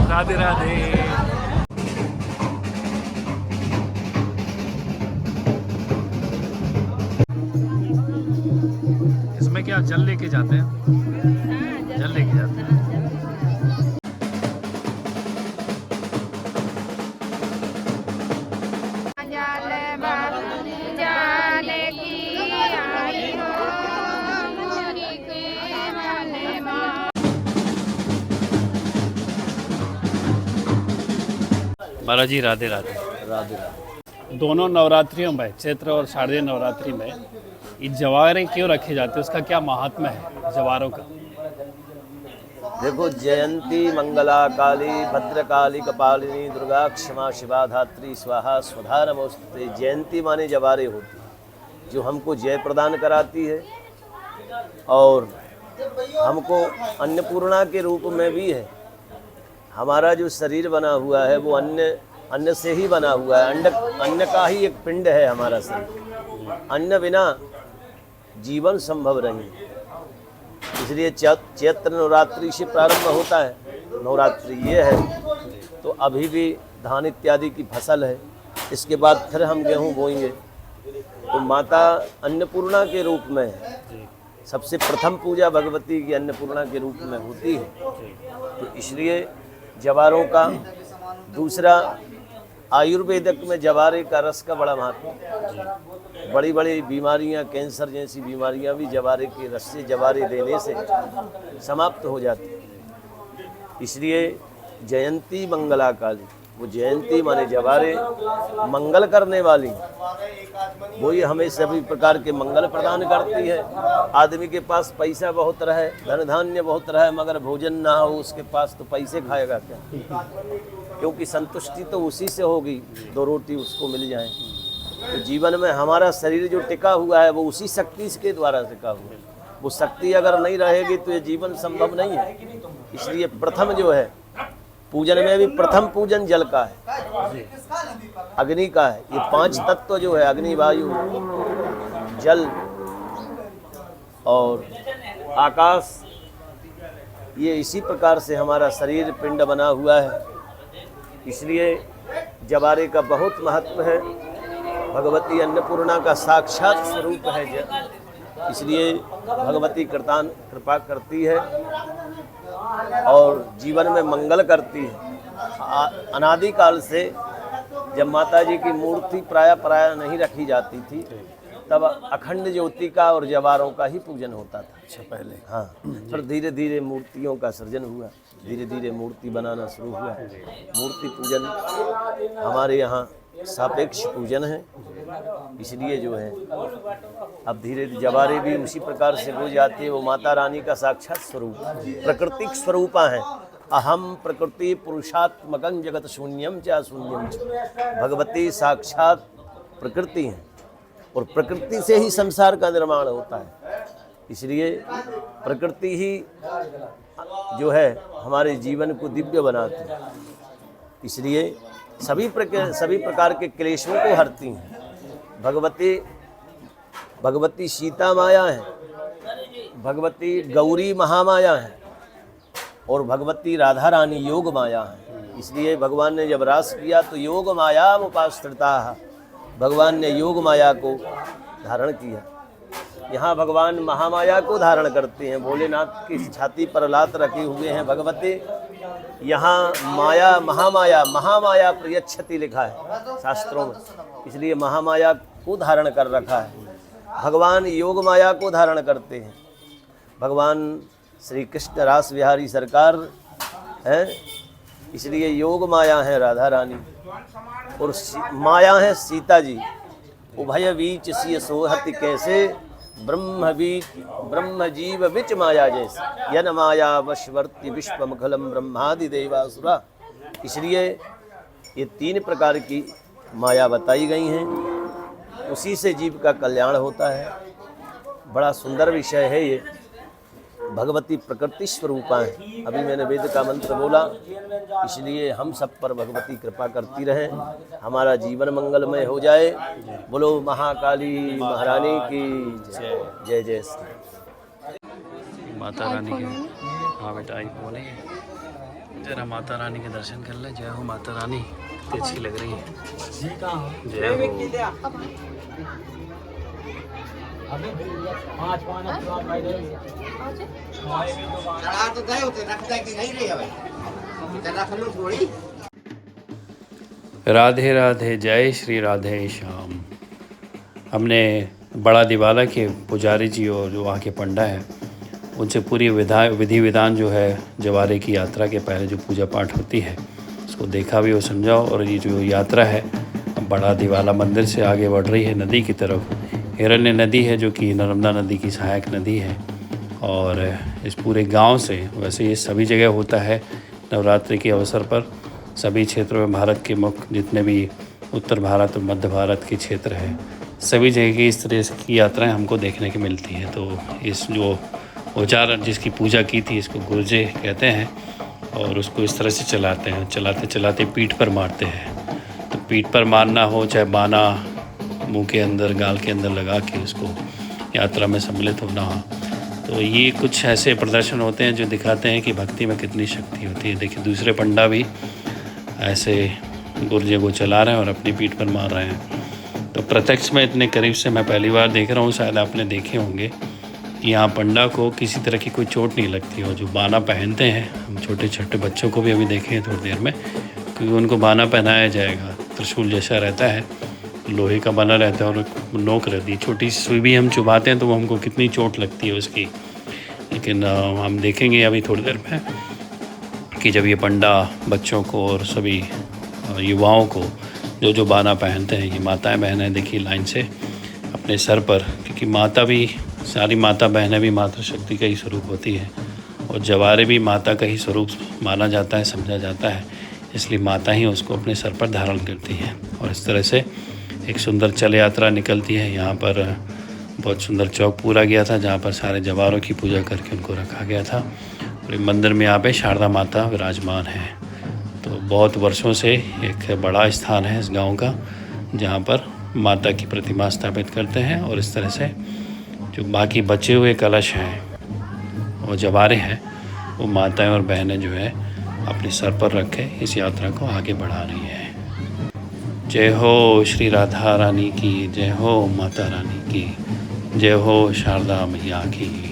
राधे राधे। इसमें क्या जल लेके जाते हैं? जल लेके जाते हैं। बालाजी राधे राधे। राधे। दोनों नवरात्रियों में, चैत्र और शारदीय नवरात्रि में ये जवारे क्यों रखे जाते हैं? उसका क्या महात्म्य है जवारों का? देखो, जयंती मंगला काली भद्रकाली कपालिनी दुर्गा क्षमा शिवा धात्री स्वाहा स्वधा नमोस्तुते। जयंती माने जवारे होती है जो हमको जय प्रदान कराती है और हमको अन्नपूर्णा के रूप में भी है। हमारा जो शरीर बना हुआ है वो अन्न से ही बना हुआ है। अन्न का ही एक पिंड है हमारा शरीर। अन्न बिना जीवन संभव नहीं। इसलिए चैत्र नवरात्रि से प्रारंभ होता है। नवरात्रि ये है तो अभी भी धान इत्यादि की फसल है, इसके बाद फिर हम गेहूँ बोएंगे। तो माता अन्नपूर्णा के रूप में है। सबसे प्रथम पूजा भगवती की अन्नपूर्णा के रूप में होती है। तो इसलिए जवारों का, दूसरा आयुर्वेदिक में जवारे का रस का बड़ा महत्व है। बड़ी बड़ी बीमारियां, कैंसर जैसी बीमारियां भी जवारे के रस से, जवारे देने से समाप्त हो जाती है। इसलिए जयंती मंगला काली, वो जयंती माने जवारे मंगल करने वाली, वही हमें सभी प्रकार के मंगल प्रदान करती है। आदमी के पास पैसा बहुत रहे, धन धान्य बहुत रहे, मगर भोजन ना हो उसके पास, तो पैसे खाएगा क्या? क्योंकि संतुष्टि तो उसी से होगी, दो रोटी उसको मिल जाए। तो जीवन में हमारा शरीर जो टिका हुआ है वो उसी शक्ति के द्वारा टिका हुआ है। वो शक्ति अगर नहीं रहेगी तो ये जीवन संभव नहीं है। इसलिए प्रथम जो है पूजन में भी प्रथम पूजन जल का है, अग्नि का है। ये 5 तत्व जो है, अग्नि, वायु, जल और आकाश, ये इसी प्रकार से हमारा शरीर पिंड बना हुआ है। इसलिए जवारे का बहुत महत्व है। भगवती अन्नपूर्णा का साक्षात स्वरूप है जल। इसलिए भगवती कृपा करती है और जीवन में मंगल करती है। अनादि काल से जब माता जी की मूर्ति प्राय नहीं रखी जाती थी, तब अखंड ज्योति का और जवारों का ही पूजन होता था। अच्छा, पहले। हाँ, फिर धीरे धीरे मूर्तियों का सृजन हुआ, धीरे धीरे मूर्ति बनाना शुरू हुआ। मूर्ति पूजन हमारे यहाँ सापेक्ष पूजन है। इसलिए जो है अब धीरे धीरे जवारे भी उसी प्रकार से हो जाती है। वो माता रानी का साक्षात स्वरूप, प्राकृतिक स्वरूपा है। अहम प्रकृति पुरुषात्मकं जगत शून्यम च शून्यम च। भगवती साक्षात प्रकृति है और प्रकृति से ही संसार का निर्माण होता है। इसलिए प्रकृति ही जो है हमारे जीवन को दिव्य बनाती है। इसलिए सभी प्रकार के क्लेशों को हरती हैं। भगवती सीता माया है, भगवती गौरी महामाया है और भगवती राधा रानी योग माया है। इसलिए भगवान ने जब रास किया तो योग माया उपाश्रिता, भगवान ने योग माया को धारण किया। यहाँ भगवान महामाया को धारण करते हैं। भोलेनाथ की छाती पर लात रखे हुए हैं भगवती। यहाँ माया, महामाया प्रयच्छति लिखा है शास्त्रों में। इसलिए महामाया को धारण कर रखा है। भगवान योग माया को धारण करते हैं। भगवान श्री कृष्ण रास बिहारी सरकार हैं, इसलिए योग माया है राधा रानी और माया है सीता जी। उभय बीच सिय सोहति कैसे, ब्रह्म जीव विच माया जैसे, यन माया वशवर्ती विश्वमखलम ब्रह्मादि देवासुरा। इसलिए ये 3 प्रकार की माया बताई गई हैं। उसी से जीव का कल्याण होता है। बड़ा सुंदर विषय है ये। भगवती प्रकृति स्वरूपा है। अभी मैंने वेद का मंत्र बोला, इसलिए हम सब पर भगवती कृपा करती रहे, हमारा जीवन मंगलमय हो जाए। बोलो महाकाली महारानी की जय। जय जय श्री माता रानी की। हाँ बेटा, आई बोलेंगे। जरा माता रानी के दर्शन कर ले। जय हो माता रानी, कितनी अच्छी लग रही है। जय हो। राधे राधे, जय श्री राधे श्याम। हमने बड़ा दिवाला के पुजारी जी और जो वहाँ के पंडा हैं उनसे पूरी विधि विधान जो है जवारे की यात्रा के पहले जो पूजा पाठ होती है उसको देखा भी और समझाओ। और ये जो यात्रा है बड़ा दिवाला मंदिर से आगे बढ़ रही है नदी की तरफ। हिरण्य नदी है जो कि नर्मदा नदी की सहायक नदी है। और इस पूरे गांव से, वैसे ये सभी जगह होता है नवरात्रि के अवसर पर, सभी क्षेत्रों में भारत के मुख्य जितने भी उत्तर भारत और मध्य भारत के क्षेत्र हैं सभी जगह की इस तरह की यात्राएं हमको देखने की मिलती हैं। तो इस जो औजार जिसकी पूजा की थी इसको गुर्जे कहते हैं और उसको इस तरह से चलाते हैं, चलाते चलाते पीठ पर मारते हैं। तो पीठ पर मारना हो चाहे बाना मुंह के अंदर गाल के अंदर लगा के उसको यात्रा में सम्मिलित होना हो, तो ये कुछ ऐसे प्रदर्शन होते हैं जो दिखाते हैं कि भक्ति में कितनी शक्ति होती है। देखिए दूसरे पंडा भी ऐसे गुर्जे को चला रहे हैं और अपनी पीठ पर मार रहे हैं। तो प्रत्यक्ष में इतने करीब से मैं पहली बार देख रहा हूँ, शायद आपने देखे होंगे कि यहाँ पंडा को किसी तरह की कोई चोट नहीं लगती हो। जो बाना पहनते हैं, हम छोटे छोटे बच्चों को भी अभी देखे हैं थोड़ी देर में, क्योंकि उनको बाना पहनाया जाएगा। त्रिशूल जैसा रहता है, लोहे का बना रहता है और नोक रहती है। छोटी सी सुई भी हम चुभाते हैं तो वो हमको कितनी चोट लगती है उसकी। लेकिन हम देखेंगे अभी थोड़ी देर में कि जब ये पंडा बच्चों को और सभी युवाओं को जो जो बाना पहनते हैं, ये माताएं बहनें देखिए लाइन से अपने सर पर, क्योंकि माता भी, सारी माता बहनें भी मातृशक्ति का ही स्वरूप होती है और जवारे भी माता का ही स्वरूप माना जाता है, समझा जाता है। इसलिए माता ही उसको अपने सर पर धारण करती है। और इस तरह से एक सुंदर चल यात्रा निकलती है। यहाँ पर बहुत सुंदर चौक पूरा गया था जहाँ पर सारे जवारों की पूजा करके उनको रखा गया था। और मंदिर में यहाँ पे शारदा माता विराजमान है। तो बहुत वर्षों से एक बड़ा स्थान है इस गांव का जहाँ पर माता की प्रतिमा स्थापित करते हैं। और इस तरह से जो बाकी बचे हुए कलश हैं और जवारे हैं वो माताएं और बहनें जो है अपने सर पर रख के इस यात्रा को आगे बढ़ा रही है। जय हो श्री राधा रानी की, जय हो माता रानी की, जय हो शारदा मैया की।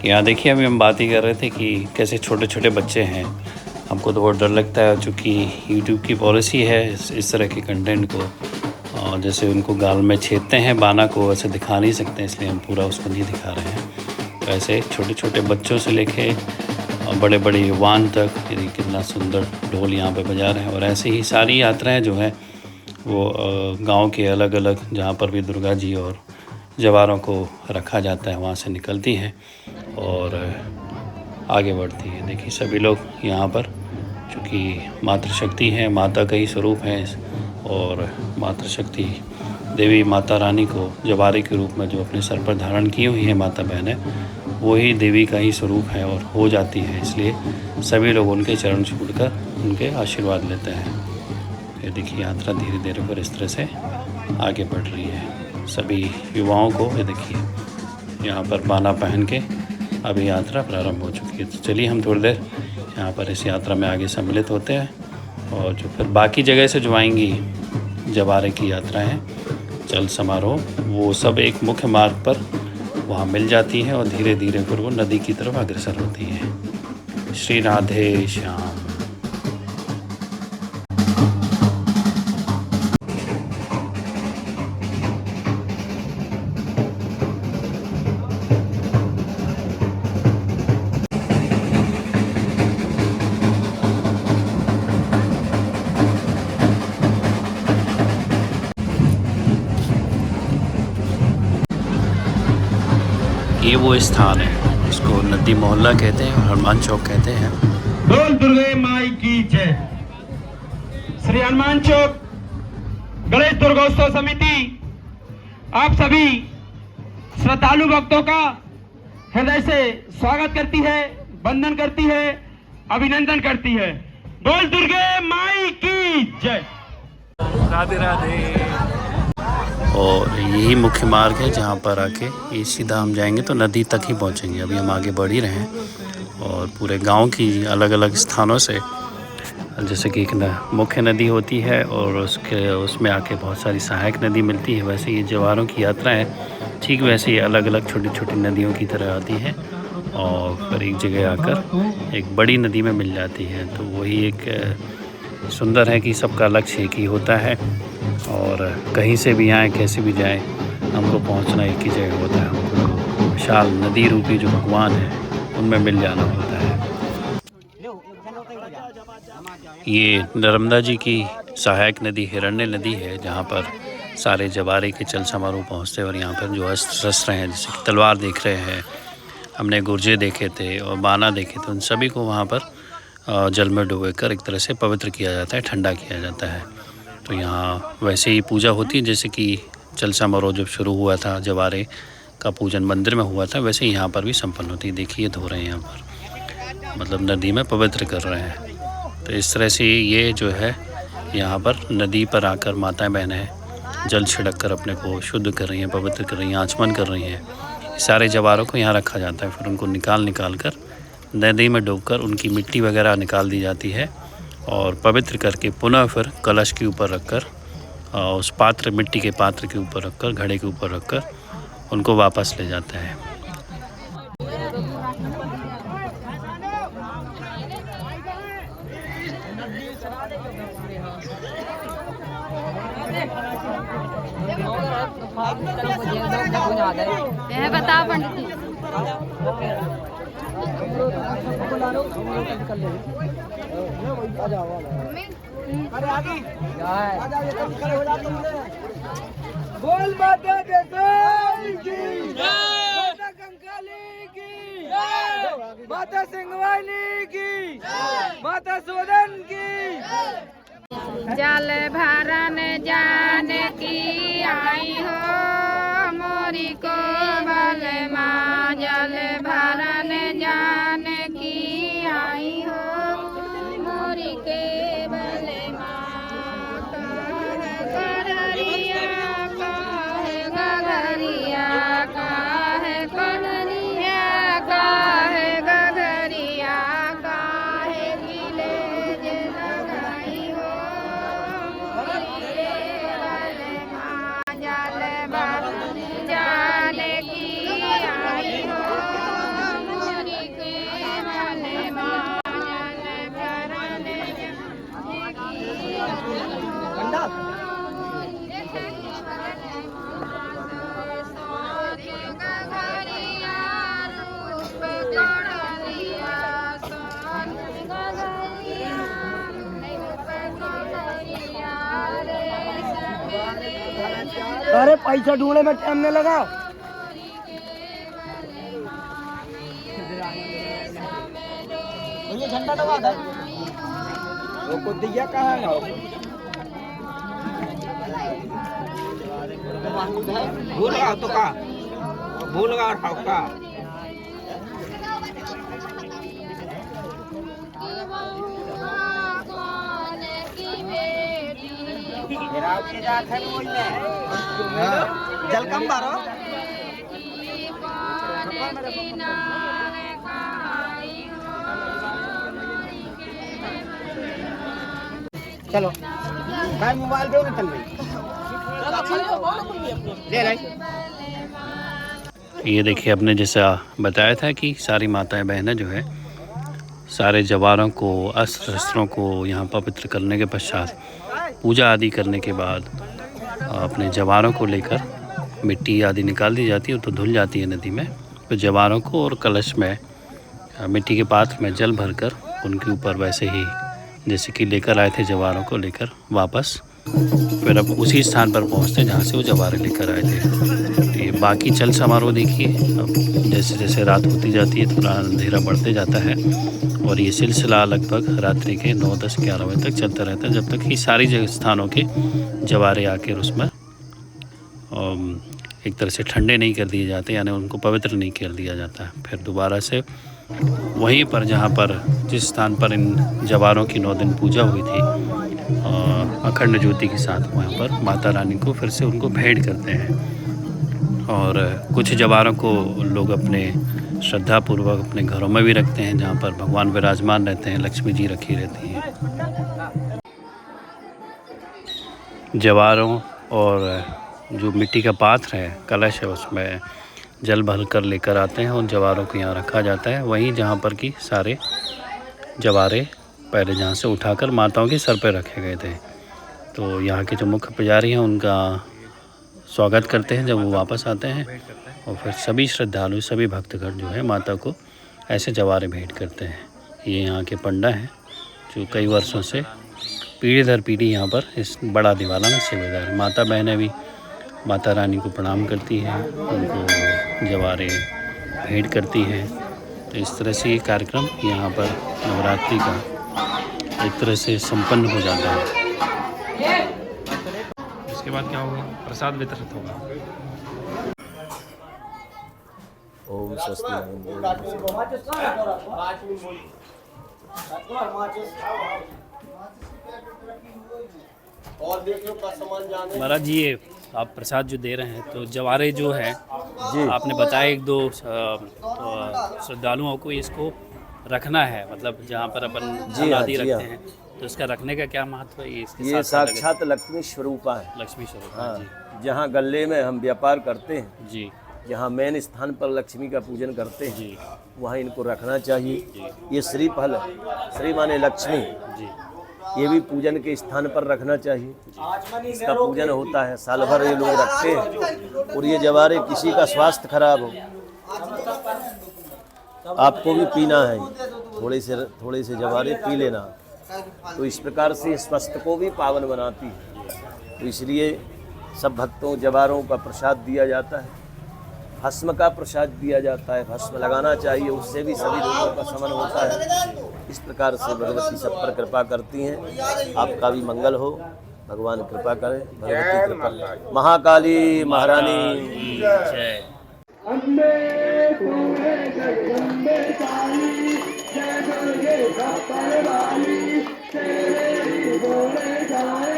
यहाँ देखिए अभी हम बात ही कर रहे थे कि कैसे छोटे छोटे बच्चे हैं। हमको तो बहुत डर लगता है चूँकि यूट्यूब की पॉलिसी है इस तरह के कंटेंट को, जैसे उनको गाल में छेदते हैं बाना को, वैसे दिखा नहीं सकते, इसलिए हम पूरा उसको नहीं दिखा रहे हैं। तो ऐसे छोटे छोटे बच्चों से लेके बड़े बड़े युवान तक कितना सुंदर ढोल यहाँ पे बजा रहे हैं। और ऐसे ही सारी यात्राएँ जो हैं वो गाँव के अलग अलग जहाँ पर भी दुर्गा जी और जवारों को रखा जाता है वहाँ से निकलती है और आगे बढ़ती है। देखिए सभी लोग यहाँ पर, चूँकि मातृशक्ति है, माता का ही स्वरूप है और मातृशक्ति देवी माता रानी को जवारे के रूप में जो अपने सर पर धारण की हुई है माता बहनें, वो ही देवी का ही स्वरूप है और हो जाती है। इसलिए सभी लोग उनके चरण छूकर उनके आशीर्वाद लेते हैं। ये देखिए यात्रा धीरे धीरे पर इस तरह से आगे बढ़ रही है। सभी युवाओं को ये देखिए यहाँ पर बाना पहन के अभी यात्रा प्रारंभ हो चुकी है। तो चलिए हम थोड़ी देर यहाँ पर इस यात्रा में आगे सम्मिलित होते हैं और जो फिर बाकी जगह से जो आएंगी जवारे की यात्रा है, चल समारोह, वो सब एक मुख्य मार्ग पर वहाँ मिल जाती है और धीरे धीरे फिर वो नदी की तरफ अग्रसर होती है। श्री राधे श्याम। ये वो स्थान है, इसको नदी मोहल्ला कहते हैं और हनुमान चौक कहते हैं। बोल दुर्गे माई की जय। श्री हनुमान चौक गणेश दुर्गोत्सव समिति आप सभी श्रद्धालु भक्तों का हृदय से स्वागत करती है, वंदन करती है, अभिनंदन करती है। बोल दुर्गे माई की जय। राधे राधे। और यही मुख्य मार्ग है जहाँ पर आके ये सीधा हम जाएंगे तो नदी तक ही पहुँचेंगे। अभी हम आगे बढ़ ही रहे हैं और पूरे गांव की अलग अलग स्थानों से, जैसे कि एक मुख्य नदी होती है और उसमें आके बहुत सारी सहायक नदी मिलती है। वैसे ये जवारों की यात्रा है, ठीक वैसे ही अलग अलग छोटी छोटी नदियों की तरह आती है और फिर एक जगह आकर एक बड़ी नदी में मिल जाती है। तो वही एक सुंदर है कि सबका लक्ष्य एक ही होता है और कहीं से भी आए कैसे भी जाए हमको पहुंचना एक ही जगह होता है। हमको विशाल नदी रूपी जो भगवान है उनमें मिल जाना होता है। ये नर्मदा जी की सहायक नदी हिरण्य नदी है जहाँ पर सारे जवारे के चल समारोह पहुँचते हैं और यहाँ पर जो अस्त्र शस्त्र हैं, जैसे कि तलवार देख रहे हैं, हमने गुर्जे देखे थे और बाना देखे थे, उन सभी को वहाँ पर जल में डुबोकर एक तरह से पवित्र किया जाता है, ठंडा किया जाता है। तो यहाँ वैसे ही पूजा होती है जैसे कि चल समारोह जब शुरू हुआ था, जवारे का पूजन मंदिर में हुआ था, वैसे ही यहाँ पर भी संपन्न होती है। देखिए धो रहे हैं यहाँ पर, मतलब नदी में पवित्र कर रहे हैं। तो इस तरह से ये जो है यहाँ पर नदी पर आकर माताएं बहनें जल छिड़क कर अपने को शुद्ध कर रही हैं, पवित्र कर रही हैं, आचमन कर रही हैं। सारे जवारों को यहाँ रखा जाता है, फिर उनको निकाल कर नदी में डूबकर उनकी मिट्टी वगैरह निकाल दी जाती है और पवित्र करके पुनः फिर कलश के ऊपर रखकर उस पात्र, मिट्टी के पात्र के ऊपर रखकर, घड़े के ऊपर रखकर उनको वापस ले जाता है। यह बता पंडित जी। बोल माता देसाई की, माता कंकाली की, माता सिंहवानी की, माता सोदन की। जल भरन जाने की आई हो मोरी को बल माँ, जल भरन जाने की आई हो मोरी के बल माँ। कड़रिया काहे गगरिया, काहे कड़रिया, काहे गगरिया, काहे गिले जे लगाई हो मोरी के बल माँ। जल भरन जाने की आई हो मोरी के बल माँ, जल भरन जाने की अरे पैसा ढूंढने में टाइम नहीं लगा। ये झंडा लगा था वो को दिया कहाँ है? भूल गया तो का, भूल गया का। जल कम बारो चलो भाई मोबाइल दो ना, चल ये देखिए, आपने जैसा बताया था कि सारी माताएं बहनें जो है सारे जवारों को, अस्त्र शस्त्रों को यहाँ पवित्र करने के पश्चात, पूजा आदि करने के बाद अपने जवारों को लेकर मिट्टी आदि निकाल दी जाती है, तो धुल जाती है नदी में। तो जवारों को और कलश में, मिट्टी के पात्र में जल भरकर उनके ऊपर वैसे ही जैसे कि लेकर आए थे जवारों को लेकर वापस फिर अब उसी स्थान पर पहुंचते हैं जहाँ से वो जवारे लेकर आए थे। तो ये बाकी चल समारोह देखिए। अब जैसे जैसे रात होती जाती है थोड़ा अंधेरा बढ़ते जाता है और ये सिलसिला लगभग रात्रि के 9, 10, 11 बजे तक चलता रहता है, जब तक कि सारी जगह स्थानों के जवारे आकर उसमें एक तरह से ठंडे नहीं कर दिए जाते, यानी उनको पवित्र नहीं कर दिया जाता है। फिर दोबारा से वहीं पर जहाँ पर जिस स्थान पर इन जवारों की 9 दिन पूजा हुई थी अखंड ज्योति के साथ, वहाँ पर माता रानी को फिर से उनको भेंट करते हैं। और कुछ जवारों को लोग अपने श्रद्धापूर्वक अपने घरों में भी रखते हैं, जहाँ पर भगवान विराजमान रहते हैं, लक्ष्मी जी रखी रहती हैं। जवारों और जो मिट्टी का पात्र है, कलश है, उसमें जल भर कर लेकर आते हैं और जवारों को यहाँ रखा जाता है, वहीं जहाँ पर कि सारे जवारे पहले जहाँ से उठाकर माताओं के सर पर रखे गए थे। तो यहाँ के जो मुख्य पुजारी हैं उनका स्वागत करते हैं जब वो वापस आते हैं, और फिर सभी श्रद्धालु, सभी भक्तगण जो है माता को ऐसे जवारे भेंट करते हैं। ये यहाँ के पंडा हैं जो कई वर्षों से पीढ़ी दर पीढ़ी यहाँ पर इस बड़ा दिवाला में सेवादार। माता बहनें भी माता रानी को प्रणाम करती हैं, उनको जवारे भेंट करती हैं। तो इस तरह से ये कार्यक्रम यहाँ पर नवरात्रि का एक तरह से संपन्न हो जाता है। इसके बाद क्या होगा? प्रसाद वितरित होगा। ओम स्वस्ति। महाराज जी, ये आप प्रसाद जो दे रहे हैं, तो जवारे जो है जी, आपने बताया 1-2 श्रद्धालुओं को इसको रखना है, मतलब जहाँ पर अपन जी हाँ, आदि जी रखते हाँ। हैं, तो इसका रखने का क्या महत्व है? इसके ये साथ साक्षात लक्ष्मी स्वरूपा है। लक्ष्मी स्वरूप। हाँ, जी जहाँ गले में हम व्यापार करते हैं, जी जहाँ मेन स्थान पर लक्ष्मी का पूजन करते हैं, जी वहाँ इनको रखना चाहिए। ये श्रीफल है, श्री माने लक्ष्मी, जी ये भी पूजन के स्थान पर रखना चाहिए। इसका पूजन होता है, साल भर ये लोग रखते हैं। और ये जवारे किसी का स्वास्थ्य खराब हो, आपको भी पीना है, थोड़े से जवारे पी लेना, तो इस प्रकार से स्वास्थ्य को भी पावन बनाती है। तो इसलिए सब भक्तों जवारों का प्रसाद दिया जाता है, भस्म का प्रसाद दिया जाता है, भस्म लगाना चाहिए, उससे भी सभी रोगों का शमन होता है। इस प्रकार से भगवती सब पर कृपा करती हैं। आपका भी मंगल हो, भगवान कृपा करें। भगवती कृपा। महाकाली महारानी जय। अम्बे तुम्हें जगदम्बे काली, जय दुर्गे सप्तमाली, तेरे ही बोले जाए